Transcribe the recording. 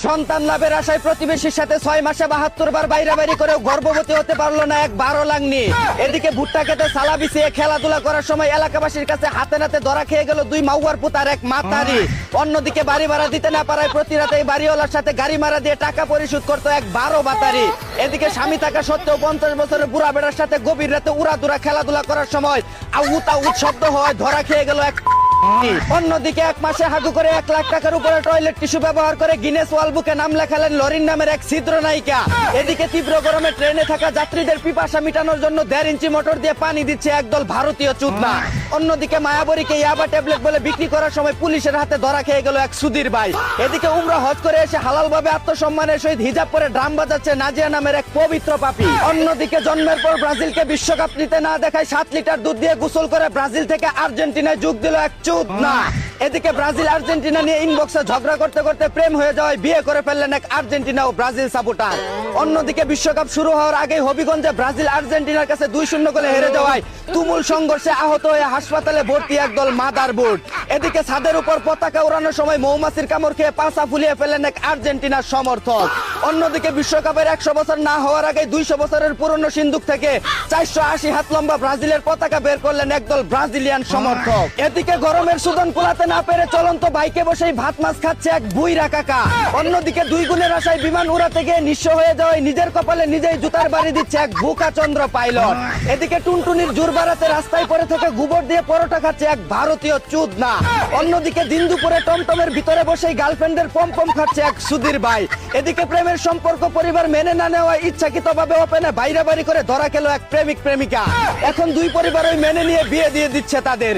সন্তান লাভের আশায় প্রতিবেশীর সাথে 6 মাসে 72 বার বাইরাবাড়ি করেও গর্ভবতী হতে পারলো না এক 12 লাংনি। এদিকে ভুট্টা খেতে সালা বিছিয়ে খেলাধুলা করার সময় এলাকাবাসীর কাছে হাতে নাতে ধরা খেয়ে গেল 2 মাউয়ার পুতার এক মাতারি। অন্যদিকে বাড়ি ভাড়া দিতে না পারায় প্রতি রাতে বাড়িওয়ালার সাথে গাড়ি ভাড়া দিয়ে টাকা পরিশোধ করতো এক 12 বাতারি। এদিকে স্বামী থাকা সত্ত্বেও 50 বছরের বুড়া বেড়ার সাথে গভীর রাতে উড়াদুরা খেলাধুলা করার সময় আউত আউত শব্দ হয় ধরা খেয়ে গেল এক। অন্যদিকে 1 মাসে হাগু করে 1 লাখ টাকার উপরে টয়লেট টিস্যু ব্যবহার করে গিনেস ওয়ার্ল্ড বুকে নাম লেখালেন লরিন নামের এক ছিদ্র নায়িকা। এদিকে তীব্র গরমে ট্রেনে থাকা যাত্রীদের পিপাসা মিটানোর জন্য 1.5 ইঞ্চি মোটর দিয়ে পানি দিচ্ছে একদল ভারতীয় চুদনা। অন্যদিকে মায়াবরীকে ইয়াবা ট্যাবলেট বলে বিক্রি করার সময় পুলিশের হাতে ধরা খেয়ে গেল এক সুধীর ভাই। এদিকে উমরা হজ করে এসে হালাল ভাবে আত্মসম্মানের সহিত হিজাব পরে ড্রাম বাজাচ্ছে নাজিয়া নামের এক পবিত্র পাপী। অন্যদিকে জন্মের পর ব্রাজিলকে বিশ্বকাপ নিতে না দেখায় 7 লিটার দুধ দিয়ে গোসল করে ব্রাজিল থেকে আর্জেন্টিনায় যোগ দিল এক চুদনা। এদিকে ব্রাজিল আর্জেন্টিনা নিয়ে ইনবক্সে ঝগড়া করতে করতে প্রেম হয়ে যাওয়ায় বিয়ে করে ফেললেন এক আর্জেন্টিনা ও ব্রাজিল সাপোর্টার। অন্যদিকে বিশ্বকাপ শুরু হওয়ার আগেই হবিগঞ্জে ব্রাজিল আর্জেন্টিনার কাছে 2-0 গোলে হেরে যাওয়ায় তুমুল সংঘর্ষে আহত হয়ে হাসপাতালে ভর্তি একদল মাদারবোর্ড। এদিকে ছাদের উপর পতাকা উড়ানোর সময় মৌমাছির কামড় খেয়ে পাছা ফুলিয়ে ফেলেন এক আর্জেন্টিনার সমর্থক। অন্যদিকে বিশ্বকাপের 100 বছর না হওয়ার আগে 200 বছরের পুরনো সিন্দুক থেকে 480 হাত লম্বা ব্রাজিলের পতাকা বের করলেন একদল ব্রাজিলিয়ান সমর্থক। এদিকে গরমের সুদন কুলাতে না পেরে চলন্ত বাইকে বসেই ভাত মাছ খাচ্ছে এক বুইরা কাকা। অন্যদিকে 2 গুণের আশায় বিমান উড়াতে গিয়ে নিঃস্ব হয়ে যাওয়ায় নিজের কপালে নিজেই জুতার বাড়ি দিচ্ছে এক বুকা চন্দ্র পাইলট। এদিকে টুনটুনির জোর বাড়াতে রাস্তায় পড়ে থেকে গোবর দিয়ে পরোটা খাচ্ছে এক ভারতীয় চুদনা। অন্যদিকে দিন দুপুরে টমটমের ভিতরে বসেই গার্লফ্রেন্ডের পমপম খাচ্ছে এক সুধীর ভাই। এদিকে প্রেমের সম্পর্ক পরিবার মেনে না নেওয়ায় ইচ্ছাকৃতভাবে ওপেনে বাইরাবাড়ি করে ধরা খেলো এক প্রেমিক প্রেমিকা। এখন 2 পরিবার ওই মেনে নিয়ে বিয়ে দিয়ে দিচ্ছে তাদের।